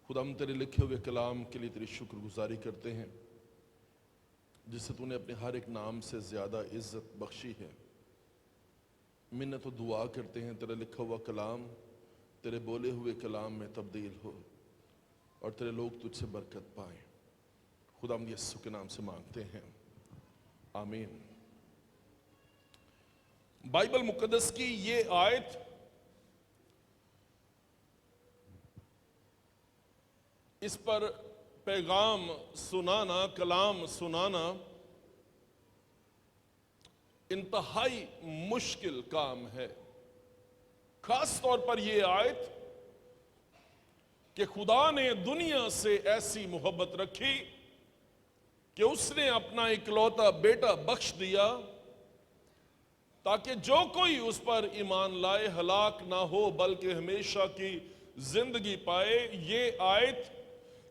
खुदा हम तेरे लिखे हुए कलाम के लिए तेरी शुक्रगुजारी करते हैं जिससे तूने अपने हर एक नाम से ज़्यादा इज्जत बख्शी है। मिन्नत तो दुआ करते हैं तेरा लिखा हुआ कलाम तेरे बोले हुए कलाम में तब्दील हो और तेरे लोग तुझसे बरकत पाएं। खुदा हम यीशु के नाम से मांगते हैं, आमीन। बाइबल मुकद्दस की ये आयत इस पर पैगाम सुनाना, कलाम सुनाना इंतहाई मुश्किल काम है। खास तौर पर यह आयत कि खुदा ने दुनिया से ऐसी मोहब्बत रखी कि उसने अपना इकलौता बेटा बख्श दिया ताकि जो कोई उस पर ईमान लाए हलाक ना हो बल्कि हमेशा की जिंदगी पाए। ये आयत,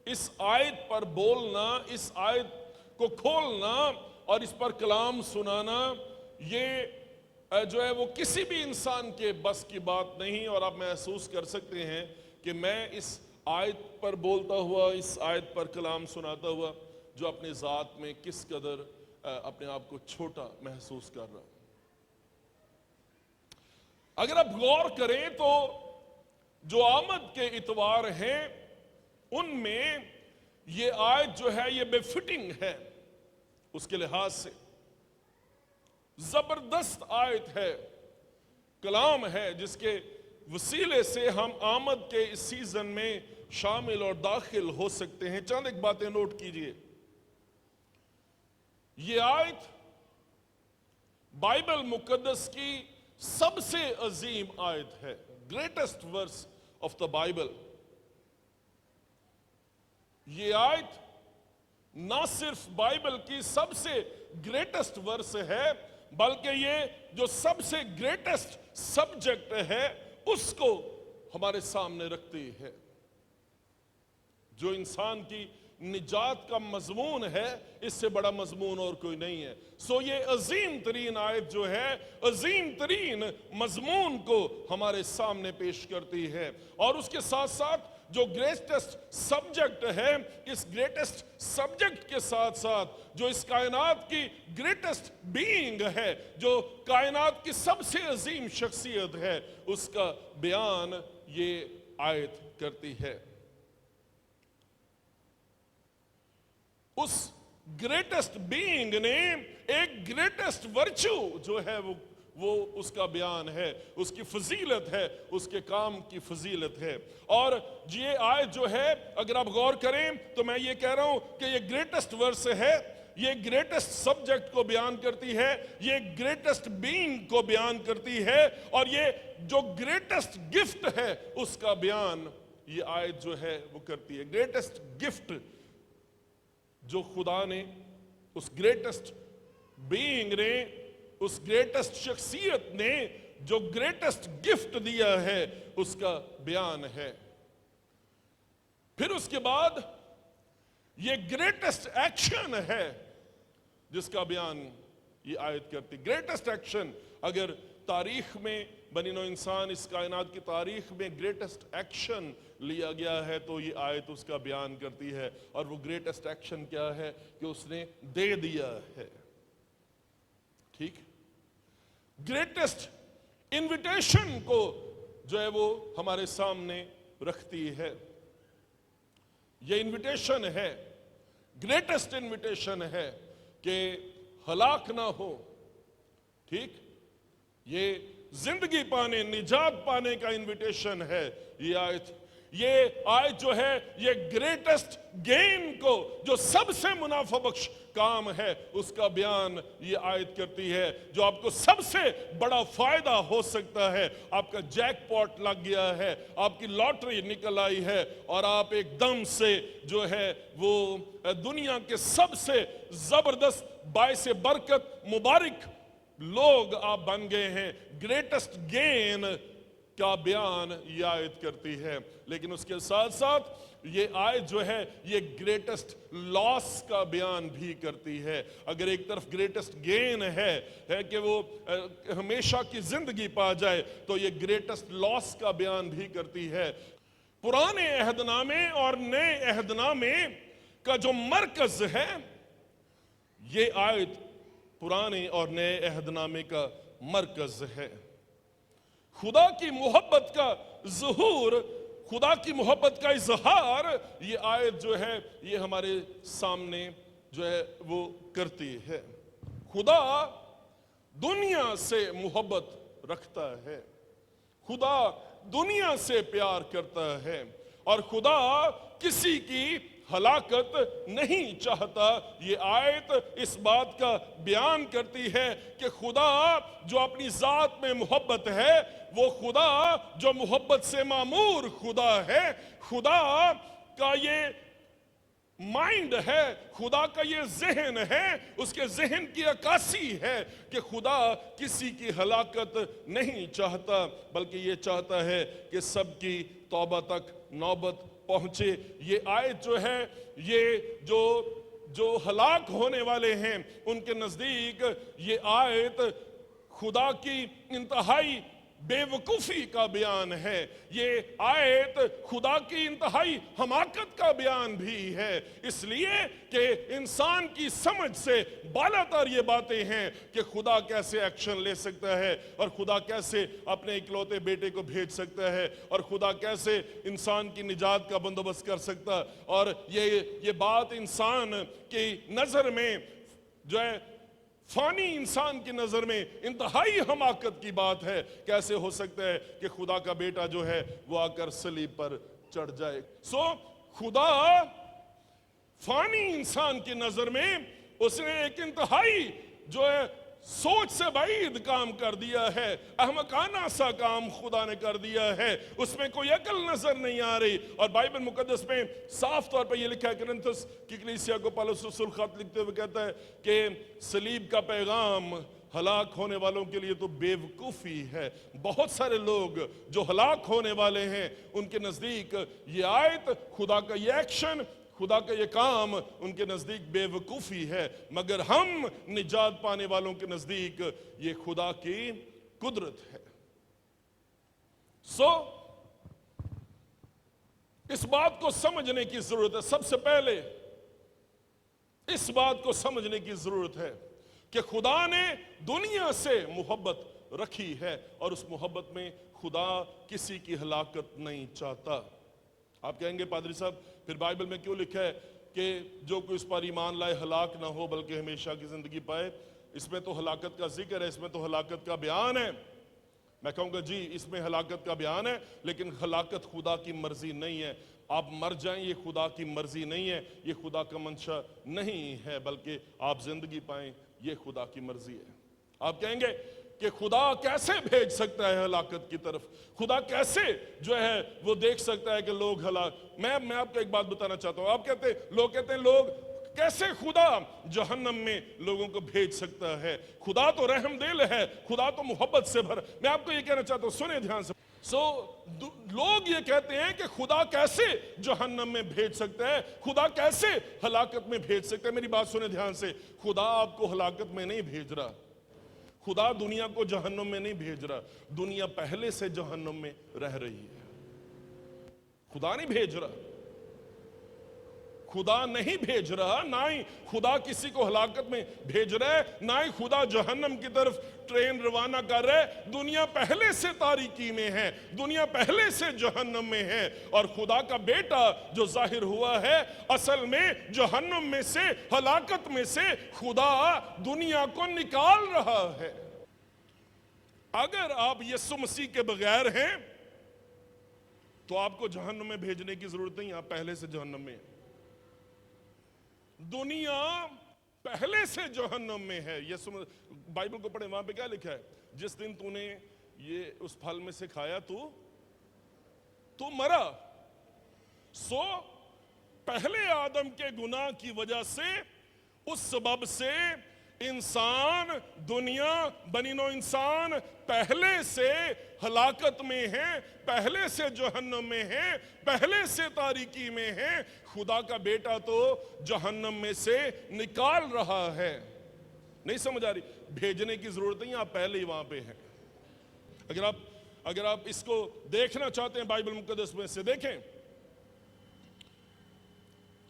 इस आयत पर बोलना, इस आयत को खोलना और इस पर कलाम सुनाना, ये जो है वो किसी भी इंसान के बस की बात नहीं। और आप महसूस कर सकते हैं कि मैं इस आयत पर बोलता हुआ, इस आयत पर कलाम सुनाता हुआ जो अपने ज़ात में किस कदर अपने आप को छोटा महसूस कर रहा हूं। अगर आप गौर करें तो जो आमद के इतवार हैं उनमें ये आयत जो है ये बेफिटिंग है। उसके लिहाज से जबरदस्त आयत है, कलाम है जिसके वसीले से हम आमद के इस सीजन में शामिल और दाखिल हो सकते हैं। चंद एक बातें नोट कीजिए। ये आयत बाइबल मुकद्दस की सबसे अजीम आयत है, greatest verse of the Bible. ये आयत ना सिर्फ बाइबल की सबसे ग्रेटेस्ट वर्स है बल्कि ये जो सबसे ग्रेटेस्ट सब्जेक्ट है उसको हमारे सामने रखती है। जो इंसान की निजात का मजमून है, इससे बड़ा मजमून और कोई नहीं है। सो ये अजीम तरीन आयत जो है अजीम तरीन मजमून को हमारे सामने पेश करती है। और उसके साथ साथ जो ग्रेटेस्ट सब्जेक्ट है, इस ग्रेटेस्ट सब्जेक्ट के साथ साथ जो इस कायनात की ग्रेटेस्ट बीइंग है, जो कायनात की सबसे अजीम शख्सियत है, उसका बयान ये आयत करती है। उस ग्रेटेस्ट बीइंग ने एक ग्रेटेस्ट वर्च्यू जो है वो उसका बयान है, उसकी फजीलत है, उसके काम की फजीलत है। और ये आयत जो है अगर आप गौर करें तो मैं ये कह रहा हूं कि ये ग्रेटेस्ट वर्स है, ये ग्रेटेस्ट सब्जेक्ट को बयान करती है, ये ग्रेटेस्ट बीइंग को बयान करती है और ये जो ग्रेटेस्ट गिफ्ट है उसका बयान ये आयत जो है वो करती है। ग्रेटेस्ट गिफ्ट जो खुदा ने, उस ग्रेटेस्ट बीइंग ने, उस ग्रेटेस्ट शख्सियत ने जो ग्रेटेस्ट गिफ्ट दिया है उसका बयान है। फिर उसके बाद ये ग्रेटेस्ट एक्शन है जिसका बयान ये आयत करती। ग्रेटेस्ट एक्शन, अगर तारीख में बनी नौ इंसान, इस कायनात की तारीख में ग्रेटेस्ट एक्शन लिया गया है तो ये आयत उसका बयान करती है। और वो ग्रेटेस्ट एक्शन क्या है कि उसने दे दिया है। ठीक, ग्रेटेस्ट इनविटेशन को जो है वो हमारे सामने रखती है। ये इनविटेशन है, ग्रेटेस्ट इनविटेशन है कि हलाक ना हो। ठीक, ये जिंदगी पाने, निजात पाने का इनविटेशन है ये आयत। ये आयत जो है ये ग्रेटेस्ट गेन को, जो सबसे मुनाफा बख्श काम है, उसका बयान ये आयत करती है। जो आपको सबसे बड़ा फायदा हो सकता है, आपका जैकपॉट लग गया है, आपकी लॉटरी निकल आई है और आप एकदम से जो है वो दुनिया के सबसे जबरदस्त बाइसे बरकत मुबारक लोग आप बन गए हैं। ग्रेटेस्ट गेन का बयान ये आयत करती है। लेकिन उसके साथ साथ ये आयत जो है ये ग्रेटेस्ट लॉस का बयान भी करती है। अगर एक तरफ ग्रेटेस्ट गेन है कि वो हमेशा की जिंदगी पा जाए, तो ये ग्रेटेस्ट लॉस का बयान भी करती है। पुराने अहदनामे और नए अहदनामे का जो मरकज है, ये आयत पुराने और नए अहदनामे का मरकज है। खुदा की मोहब्बत का ज़ुहूर, खुदा की मोहब्बत का इजहार, ये आयत जो है ये हमारे सामने जो है वो करती है। खुदा दुनिया से मोहब्बत रखता है, खुदा दुनिया से प्यार करता है, और खुदा किसी की हलाकत नहीं चाहता। ये आयत इस बात का बयान करती है कि खुदा जो अपनी ज़ात में मोहब्बत है, वो खुदा जो मोहब्बत से मामूर खुदा है, खुदा का ये माइंड है, खुदा का ये जहन है, उसके जहन की अक्कासी है कि खुदा किसी की हलाकत नहीं चाहता, बल्कि ये चाहता है कि सबकी तौबा तक नौबत पहुंचे। ये आयत जो है, ये जो हलाक होने वाले हैं उनके नजदीक ये आयत खुदा की इंतहाई बेवकूफ़ी का बयान है। ये आयत खुदा की इंतहाई हमाकत का बयान भी है, इसलिए कि इंसान की समझ से बालातर ये बातें हैं कि खुदा कैसे एक्शन ले सकता है, और खुदा कैसे अपने इकलौते बेटे को भेज सकता है, और खुदा कैसे इंसान की निजात का बंदोबस्त कर सकता। और ये बात इंसान की नज़र में जो है, फानी इंसान की नजर में इंतहाई हमाकत की बात है। कैसे हो सकता है कि खुदा का बेटा जो है वो आकर सलीब पर चढ़ जाए। खुदा फानी इंसान की नजर में उसने एक इंतहाई जो है सोच से बाइद काम कर दिया है, अहमकाना सा काम खुदा ने कर दिया है, उसमें कोई अकल नजर नहीं आ रही। और बाइबल मुकद्दस में साफ तौर पर यह लिखा है, कोरिन्थस की कलीसिया को पौलुस रसूल खत लिखते हुए कहता है कि सलीब का पैगाम हलाक होने वालों के लिए तो बेवकूफ़ी है। बहुत सारे लोग जो हलाक होने वाले हैं उनके नज़दीक ये आयत, खुदा का ये एक्शन, खुदा का ये काम उनके नज़दीक बेवकूफ़ी है, मगर हम निजात पाने वालों के नज़दीक ये खुदा की कुदरत है। इस बात को समझने की ज़रूरत है। सबसे पहले इस बात को समझने की ज़रूरत है कि खुदा ने दुनिया से मोहब्बत रखी है, और उस मोहब्बत में खुदा किसी की हलाकत नहीं चाहता। आप कहेंगे पादरी साहब फिर बाइबल में क्यों लिखा है कि जो कोई इस पर ईमान लाए हलाक ना हो बल्कि हमेशा की जिंदगी पाए? इसमें तो हलाकत का जिक्र है, इसमें तो हलाकत का बयान है। मैं कहूँगा जी इसमें हलाकत का बयान है, लेकिन हलाकत खुदा की मर्जी नहीं है। आप मर जाएं ये खुदा की मर्जी नहीं है, ये खुदा का मंशा नहीं है, बल्कि आप जिंदगी पाएं ये खुदा की मर्जी है। आप कहेंगे कि खुदा कैसे भेज सकता है हलाकत की तरफ? खुदा कैसे जो है वो देख सकता है कि लोग हलाक? मैं आपको एक बात बताना चाहता हूँ। लोग कहते हैं लोग कैसे खुदा जहन्नम में लोगों को भेज सकता है? खुदा तो रहमदिल है, खुदा तो मोहब्बत से भर। मैं आपको ये कहना चाहता हूँ, सुने ध्यान से। लोग ये कहते हैं कि खुदा कैसे जहन्नम में भेज सकता है, खुदा कैसे हलाकत में भेज सकता है। मेरी बात सुने ध्यान से, खुदा आपको हलाकत में नहीं भेज रहा, खुदा दुनिया को जहन्नुम में नहीं भेज रहा। दुनिया पहले से जहन्नुम में रह रही है, खुदा नहीं भेज रहा। खुदा नहीं भेज रहा, ना ही खुदा किसी को हलाकत में भेज रहा है, ना ही खुदा जहन्नम की तरफ ट्रेन रवाना कर रहा है। दुनिया पहले से तारीकी में है, दुनिया पहले से जहन्नम में है, और खुदा का बेटा जो जाहिर हुआ है असल में जहन्नम में से, हलाकत में से खुदा दुनिया को निकाल रहा है। अगर आप यीशु मसीह के बगैर हैं तो आपको जहन्नम में भेजने की जरूरत नहीं, आप पहले से जहन्नम में हैं। दुनिया पहले से जहन्नम में है। यीशु बाइबल को पढ़े, वहां पे क्या लिखा है? जिस दिन तूने ये उस फल में से खाया तू मरा। पहले आदम के गुनाह की वजह से, उस सबब से इंसान, दुनिया बनीनो इंसान पहले से हलाकत में है, पहले से जहन्नम में है, पहले से तारीकी में है। खुदा का बेटा तो जहन्नम में से निकाल रहा है। नहीं समझ आ रही? भेजने की जरूरत नहीं, आप पहले ही वहां पे हैं। اگر آپ اس کو دیکھنا چاہتے ہیں بائبل مقدس میں سے دیکھیں،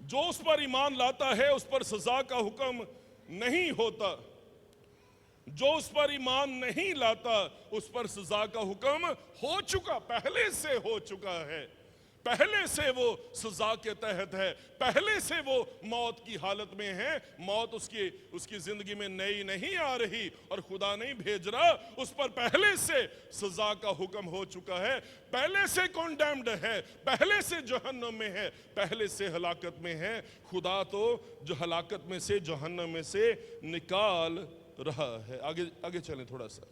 جو اس پر ایمان لاتا ہے اس پر سزا کا حکم نہیں ہوتا، جو اس پر ایمان نہیں لاتا اس پر سزا کا حکم ہو چکا، پہلے سے ہو چکا ہے، پہلے سے وہ سزا کے تحت ہے، پہلے سے وہ موت کی حالت میں ہے، موت اس کی زندگی میں نئی نہیں آ رہی اور خدا نہیں بھیج رہا، اس پر پہلے سے سزا کا حکم ہو چکا ہے، پہلے سے کنڈیمڈ ہے، پہلے سے جہنم میں ہے، پہلے سے ہلاکت میں ہے۔ خدا تو جو ہلاکت میں سے جہنم میں سے نکال رہا ہے۔ آگے چلیں تھوڑا سا،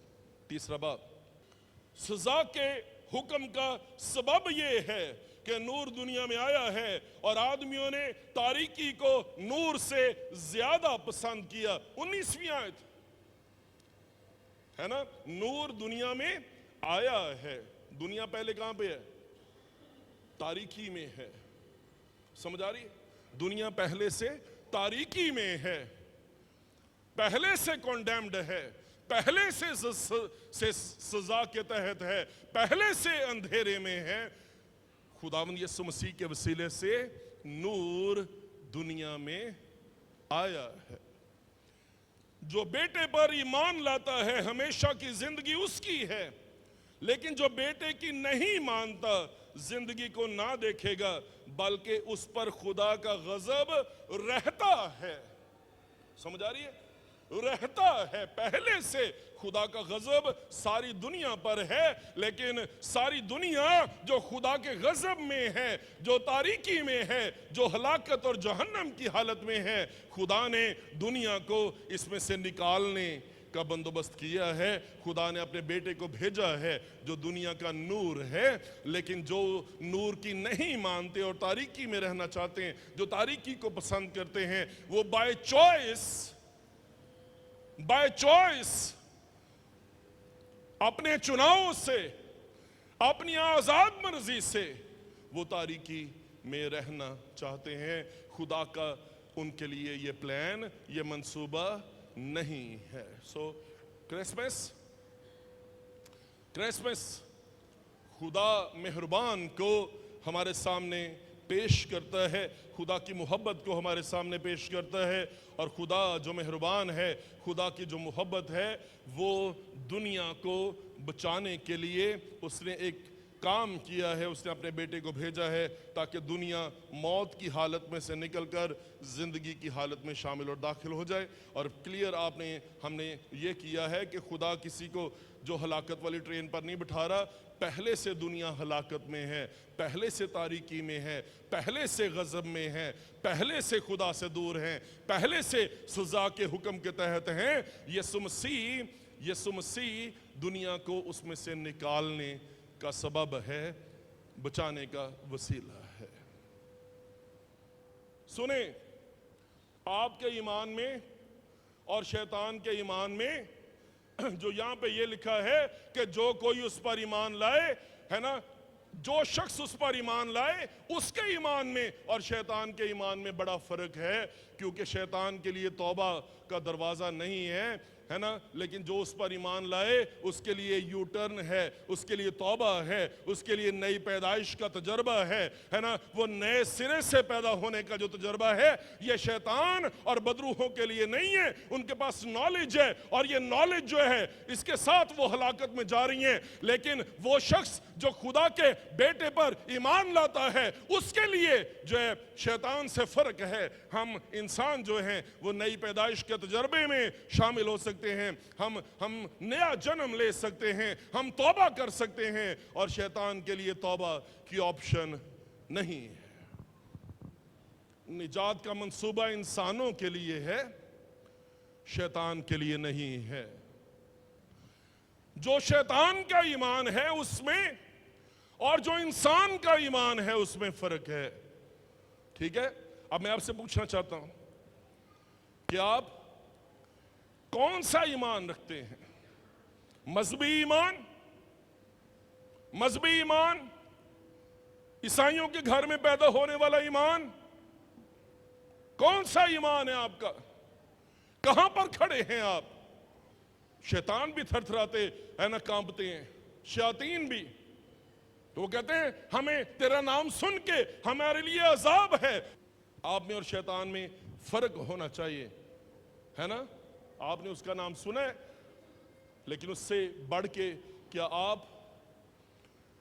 تیسرا باب، سزا کے حکم کا سبب یہ ہے کہ نور دنیا میں آیا ہے اور آدمیوں نے تاریکی کو نور سے زیادہ پسند کیا۔ 19ویں آیت ہے نا، نور دنیا میں آیا ہے، دنیا پہلے کہاں پہ ہے؟ تاریکی میں ہے، سمجھ آ رہی ہے؟ دنیا پہلے سے تاریکی میں ہے، پہلے سے کنڈیمڈ ہے، پہلے سے سزا کے تحت ہے، پہلے سے اندھیرے میں ہے۔ خداوند یسوع مسیح کے وسیلے سے نور دنیا میں آیا ہے۔ جو بیٹے پر ایمان لاتا ہے ہمیشہ کی زندگی اس کی ہے، لیکن جو بیٹے کی نہیں مانتا زندگی کو نہ دیکھے گا بلکہ اس پر خدا کا غضب رہتا ہے۔ سمجھ آ رہی ہے؟ رہتا ہے، پہلے سے خدا کا غضب ساری دنیا پر ہے، لیکن ساری دنیا جو خدا کے غضب میں ہے، جو تاریکی میں ہے، جو ہلاکت اور جہنم کی حالت میں ہے، خدا نے دنیا کو اس میں سے نکالنے کا بندوبست کیا ہے۔ خدا نے اپنے بیٹے کو بھیجا ہے جو دنیا کا نور ہے، لیکن جو نور کی نہیں مانتے اور تاریکی میں رہنا چاہتے ہیں، جو تاریکی کو پسند کرتے ہیں، وہ بائی چوائس اپنے چناؤں سے، اپنی آزاد مرضی سے وہ تاریکی میں رہنا چاہتے ہیں۔ خدا کا ان کے لیے یہ پلان، یہ منصوبہ نہیں ہے۔ سو کرسمس خدا مہربان کو ہمارے سامنے پیش کرتا ہے، خدا کی محبت کو ہمارے سامنے پیش کرتا ہے، اور خدا جو مہربان ہے، خدا کی جو محبت ہے، وہ دنیا کو بچانے کے لیے اس نے ایک کام کیا ہے، اس نے اپنے بیٹے کو بھیجا ہے تاکہ دنیا موت کی حالت میں سے نکل کر زندگی کی حالت میں شامل اور داخل ہو جائے۔ اور کلیئر ہم نے یہ کیا ہے کہ خدا کسی کو جو ہلاکت والی ٹرین پر نہیں بٹھا رہا، پہلے سے دنیا ہلاکت میں ہے، پہلے سے تاریکی میں ہے، پہلے سے غضب میں ہے، پہلے سے خدا سے دور ہیں، پہلے سے سزا کے حکم کے تحت ہیں۔ یسوع مسیح دنیا کو اس میں سے نکالنے کا سبب ہے، بچانے کا وسیلہ ہے۔ سنیں، آپ کے ایمان میں اور شیطان کے ایمان میں جو یہاں پہ یہ لکھا ہے کہ جو کوئی اس پر ایمان لائے، ہے نا، جو شخص اس پر ایمان لائے، اس کے ایمان میں اور شیطان کے ایمان میں بڑا فرق ہے، کیونکہ شیطان کے لیے توبہ کا دروازہ نہیں ہے نا، لیکن جو اس پر ایمان لائے اس کے لیے یو ٹرن ہے، اس کے لیے توبہ ہے، اس کے لیے نئی پیدائش کا تجربہ ہے نا، وہ نئے سرے سے پیدا ہونے کا جو تجربہ ہے، یہ شیطان اور بدروحوں کے لیے نہیں ہے۔ ان کے پاس نالج ہے، اور یہ نالج جو ہے اس کے ساتھ وہ ہلاکت میں جا رہی ہیں، لیکن وہ شخص جو خدا کے بیٹے پر ایمان لاتا ہے اس کے لیے جو ہے شیطان سے فرق ہے۔ ہم انسان جو ہیں وہ نئی پیدائش کے تجربے میں شامل ہو سکتے ہیں، ہم نیا جنم لے سکتے ہیں، ہم توبہ کر سکتے ہیں، اور شیطان کے لیے توبہ کی آپشن نہیں ہے۔ نجات کا منصوبہ انسانوں کے لیے ہے، شیطان کے لیے نہیں ہے۔ جو شیطان کا ایمان ہے اس میں اور جو انسان کا ایمان ہے اس میں فرق ہے، ٹھیک ہے؟ اب میں آپ سے پوچھنا چاہتا ہوں کہ آپ کون سا ایمان رکھتے ہیں؟ مذہبی ایمان، عیسائیوں کے گھر میں پیدا ہونے والا ایمان، کون سا ایمان ہے آپ کا؟ کہاں پر کھڑے ہیں آپ؟ شیطان بھی تھر تھراتے ہیں نا، کانپتے ہیں، शयातीन भी। तो वो कहते हैं हमें तेरा नाम सुन के हमारे लिए अजाब है। आप में और शैतान में फर्क होना चाहिए, है ना? आपने उसका नाम सुना है, लेकिन उससे बढ़ के क्या आप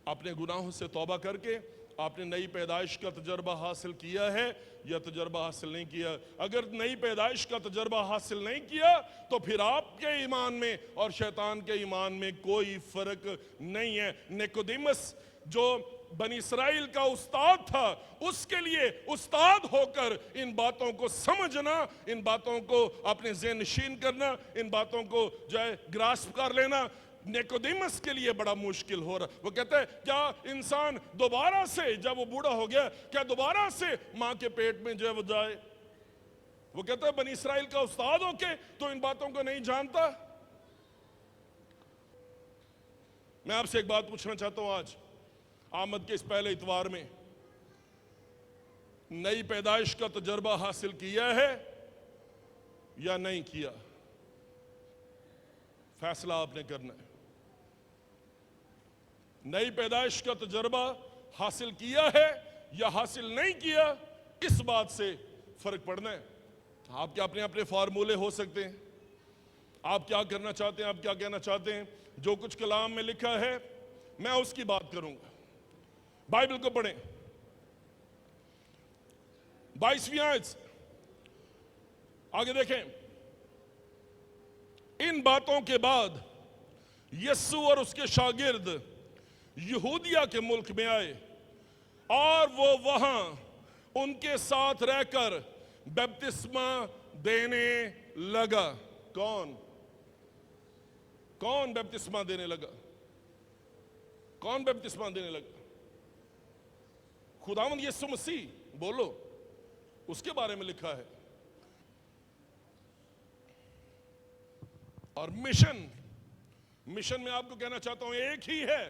अपने गुनाहों से तौबा करके आपने नई पैदाइश का तजर्बा हासिल किया है या तजर्बा हासिल नहीं किया? अगर नई पैदाइश का तजर्बा हासिल नहीं किया तो फिर आपके ईमान में और शैतान के ईमान में कोई फर्क नहीं है। निकोदेमस जो बनी इसराइल का उस्ताद था, उसके लिए उस्ताद होकर इन बातों को समझना, इन बातों को अपने ज़हन नशीन करना, इन बातों को जो है ग्रास्प कर लेना निकोदेमस के लिए बड़ा मुश्किल हो रहा। वो कहता है क्या इंसान दोबारा से, जब वो बूढ़ा हो गया, क्या दोबारा से मां के पेट में जो है वो जाए? वो कहता है बनी इसराइल का उस्ताद होके तो इन बातों को नहीं जानता। मैं आपसे एक बात पूछना चाहता हूं, आज आमद के इस पहले इतवार में नई पैदाइश का तजर्बा हासिल किया है या नहीं किया? फैसला आपने करना है। नई पैदाइश का तजर्बा हासिल किया है या हासिल नहीं किया, इस बात से फर्क पड़ना है। आपके अपने अपने फार्मूले हो सकते हैं, आप क्या करना चाहते हैं, आप क्या कहना चाहते हैं। जो कुछ कलाम में लिखा है मैं उसकी बात करूंगा। बाइबल को पढ़ें, 22वीं आयत आगे देखें। इन बातों के बाद यीशु और उसके शागिर्द यहूदिया के मुल्क में आए और वो वहां उनके साथ रहकर बपतिस्मा देने लगा। कौन कौन बपतिस्मा देने लगा? कौन बपतिस्मा देने लगा? खुदावंद यीशु मसीह। बोलो, उसके बारे में लिखा है। और मिशन में आपको कहना चाहता हूं एक ही है,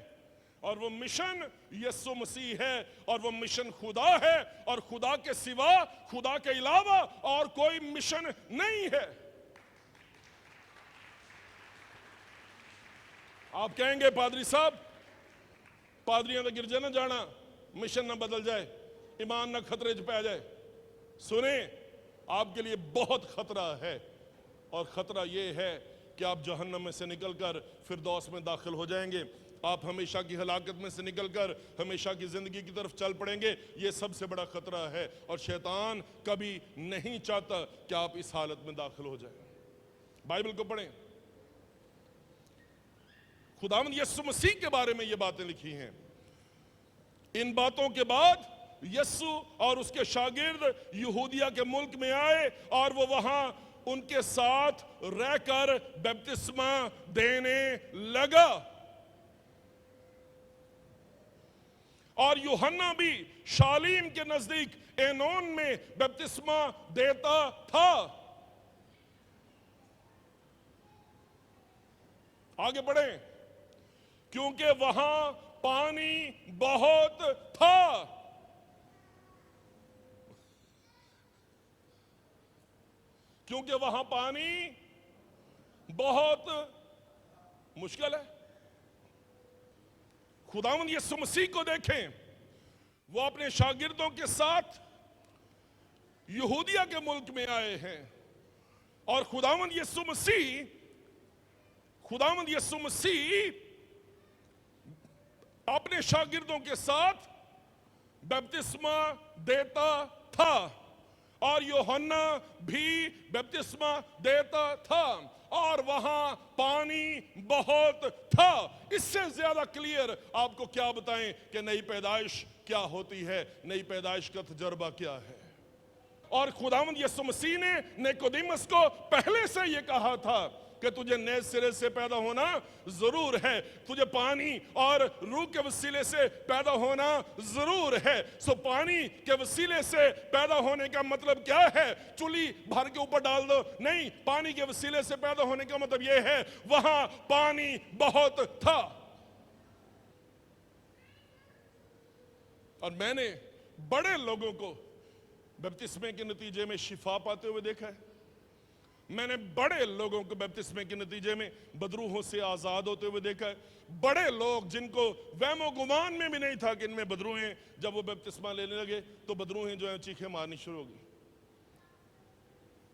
और वो मिशन यीशु मसीह है, और वो मिशन खुदा है, और खुदा के सिवा, खुदा के अलावा और कोई मिशन नहीं है। आप कहेंगे पादरी साहब, पादरियां तो गिरजे ना जाना, मिशन ना बदल जाए, ईमान ना खतरे च पै जाए। सुने, आपके लिए बहुत खतरा है, और खतरा यह है कि आप जहन्नम में से निकलकर फिरदौस में दाखिल हो जाएंगे। आप हमेशा की हलाकत में से निकलकर हमेशा की जिंदगी की तरफ चल पड़ेंगे। ये सबसे बड़ा खतरा है, और शैतान कभी नहीं चाहता कि आप इस हालत में दाखिल हो जाएं। बाइबल को पढ़ें, खुदावंद यीशु मसीह के बारे में ये बातें लिखी हैं। इन बातों के बाद यीशु और उसके शागिर्द यहूदिया के मुल्क में आए और वो वहां उनके साथ रहकर बपतिस्मा देने लगा। और यूहन्ना भी शालीम के नजदीक एनोन में बपतिस्मा देता था। आगे बढ़ें, क्योंकि वहां पानी बहुत था। क्योंकि वहां पानी बहुत मुश्किल है। खुदावंद यीशु मसीह को देखें, वो अपने शागिर्दों के साथ यहूदिया के मुल्क में आए हैं, और खुदावंद यीशु मसीह अपने शागिर्दों के साथ बपतिस्मा देता था, और यूहन्ना भी बपतिस्मा देता था, और वहां पानी बहुत था। इससे ज्यादा क्लियर आपको क्या बताएं कि नई पैदाइश क्या होती है, नई पैदाइश का तजर्बा क्या है। और खुदावंद यीशु मसीह ने निकोदेमस को पहले से यह कहा था कि तुझे नए सिरे से पैदा होना जरूर है, तुझे पानी और रूह के वसीले से पैदा होना जरूर है। सो पानी के वसीले से पैदा होने का मतलब क्या है? चुली भर के ऊपर डाल दो, नहीं। पानी के वसीले से पैदा होने का मतलब यह है वहां पानी बहुत था। और मैंने बड़े लोगों को बपतिस्मे के नतीजे में शिफा पाते हुए देखा है। میں نے بڑے لوگوں کو بپتسمے کے نتیجے میں بدروحوں سے آزاد ہوتے ہوئے دیکھا ہے. بڑے لوگ جن کو وہم و گمان میں بھی نہیں تھا کہ ان میں بدروہیں، جب وہ بپتسمہ لینے لگے تو بدروہیں جو ہیں چیخیں مارنی شروع ہو گئی.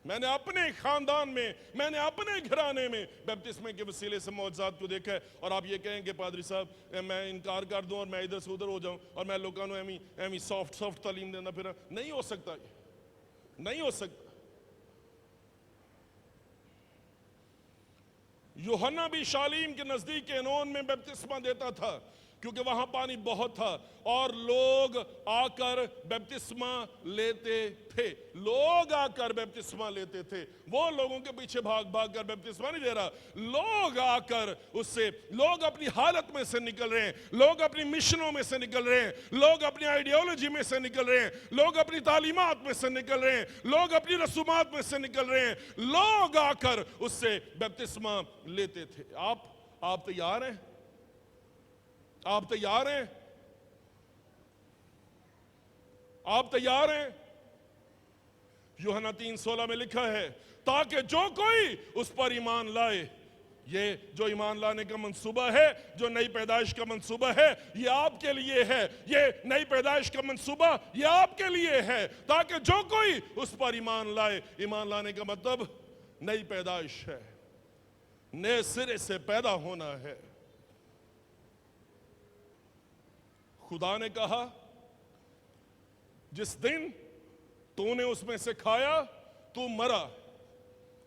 میں نے اپنے خاندان میں، میں نے اپنے گھرانے میں بپتسمے کے وسیلے سے معجزات کو دیکھا ہے. اور آپ یہ کہیں کہ پادری صاحب میں انکار کر دوں اور میں ادھر سے ادھر ہو جاؤں اور میں لوگوں کو ایمی سافٹ تعلیم دینا پھر نہیں ہو سکتا. یہ نہیں ہو سکتا. یوحنا بھی شالیم کے نزدیک اینون میں بپتسمہ دیتا تھا کیونکہ وہاں پانی بہت تھا اور لوگ آ کر بپتسمہ لیتے تھے. لوگ آ کر بپتسمہ لیتے تھے. وہ لوگوں کے پیچھے بھاگ بھاگ کر بپتسمہ نہیں دے رہا. لوگ آ کر اس سے، لوگ اپنی حالت میں سے نکل رہے ہیں، لوگ اپنی مشنوں میں سے نکل رہے ہیں، لوگ اپنی آئیڈیالوجی میں سے نکل رہے ہیں، لوگ اپنی تعلیمات میں سے نکل رہے ہیں، لوگ اپنی رسومات میں سے نکل رہے ہیں. لوگ آ کر اس سے بپتسمہ لیتے تھے. آپ تیار ہیں؟ آپ تیار ہیں؟ آپ تیار ہیں؟ یوحنا 3:16 میں لکھا ہے تاکہ جو کوئی اس پر ایمان لائے. یہ جو ایمان لانے کا منصوبہ ہے، جو نئی پیدائش کا منصوبہ ہے، یہ آپ کے لیے ہے. یہ نئی پیدائش کا منصوبہ یہ آپ کے لیے ہے تاکہ جو کوئی اس پر ایمان لائے. ایمان لانے کا مطلب نئی پیدائش ہے، نئے سرے سے پیدا ہونا ہے. خدا نے کہا جس دن تو نے اس میں سے کھایا تو مرا.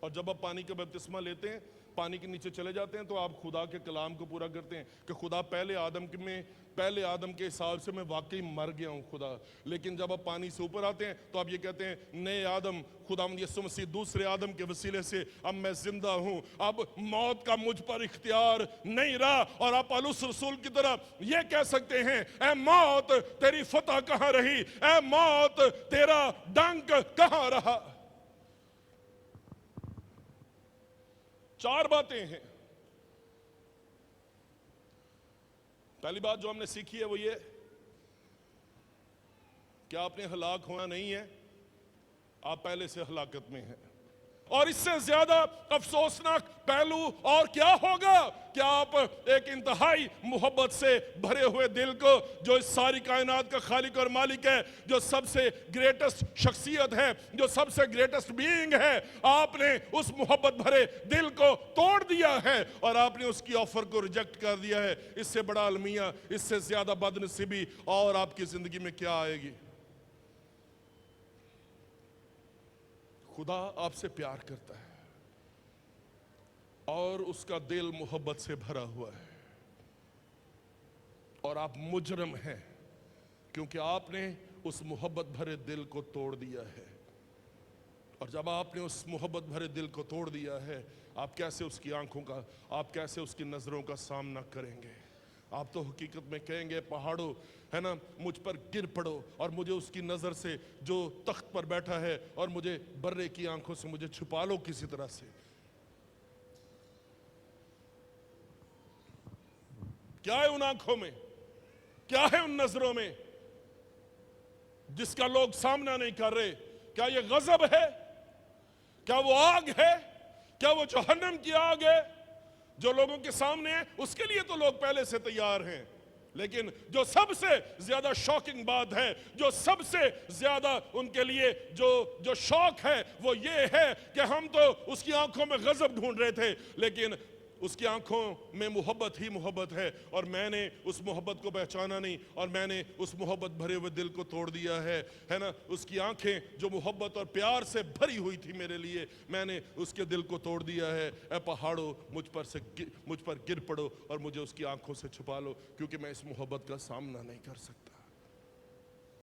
اور جب آپ پانی کا بپتسمہ لیتے ہیں، پانی کے نیچے چلے جاتے ہیں تو آپ خدا کے کلام کو پورا کرتے ہیں کہ خدا پہلے آدم کے حساب سے میں واقعی مر گیا ہوں خدا. لیکن جب آپ پانی سے اوپر آتے ہیں تو آپ یہ کہتے ہیں نئے آدم، خداوند یسوع مسیح دوسرے آدم کے وسیلے سے اب میں زندہ ہوں. اب موت کا مجھ پر اختیار نہیں رہا. اور آپ پالوس رسول کی طرح یہ کہہ سکتے ہیں اے موت تیری فتح کہاں رہی، اے موت تیرا ڈنک کہاں رہا. 4 باتیں ہیں. پہلی بات جو ہم نے سیکھی ہے وہ یہ کہ آپ نے ہلاک ہونا نہیں ہے، آپ پہلے سے ہلاکت میں ہیں. اور اس سے زیادہ افسوسناک پہلو اور کیا ہوگا کہ آپ ایک انتہائی محبت سے بھرے ہوئے دل کو، جو اس ساری کائنات کا خالق اور مالک ہے، جو سب سے گریٹسٹ شخصیت ہے، جو سب سے گریٹسٹ بینگ ہے، آپ نے اس محبت بھرے دل کو توڑ دیا ہے اور آپ نے اس کی آفر کو ریجیکٹ کر دیا ہے. اس سے بڑا المیہ، اس سے زیادہ بدنصیبی اور آپ کی زندگی میں کیا آئے گی؟ خدا آپ سے پیار کرتا ہے اور اس کا دل محبت سے بھرا ہوا ہے اور آپ مجرم ہیں کیونکہ آپ نے اس محبت بھرے دل کو توڑ دیا ہے. اور جب آپ نے اس محبت بھرے دل کو توڑ دیا ہے، آپ کیسے اس کی آنکھوں کا، آپ کیسے اس کی نظروں کا سامنا کریں گے؟ آپ تو حقیقت میں کہیں گے پہاڑوں ہے نا مجھ پر گر پڑو اور مجھے اس کی نظر سے جو تخت پر بیٹھا ہے اور مجھے برے کی آنکھوں سے مجھے چھپا لو کسی طرح سے. کیا ہے ان آنکھوں میں؟ کیا ہے ان نظروں میں جس کا لوگ سامنا نہیں کر رہے؟ کیا یہ غضب ہے؟ کیا وہ آگ ہے؟ کیا وہ جہنم کی آگ ہے جو لوگوں کے سامنے ہے؟ اس کے لیے تو لوگ پہلے سے تیار ہیں. لیکن جو سب سے زیادہ شاکنگ بات ہے، جو سب سے زیادہ ان کے لیے جو شوق ہے وہ یہ ہے کہ ہم تو اس کی آنکھوں میں غضب ڈھونڈ رہے تھے لیکن اس کی آنکھوں میں محبت ہی محبت ہے اور میں نے اس محبت کو پہچانا نہیں اور میں نے اس محبت بھرے ہوئے دل کو توڑ دیا ہے نا. اس کی آنکھیں جو محبت اور پیار سے بھری ہوئی تھی میرے لیے، میں نے اس کے دل کو توڑ دیا ہے. اے پہاڑوں مجھ پر گر پڑو اور مجھے اس کی آنکھوں سے چھپا لو کیونکہ میں اس محبت کا سامنا نہیں کر سکتا.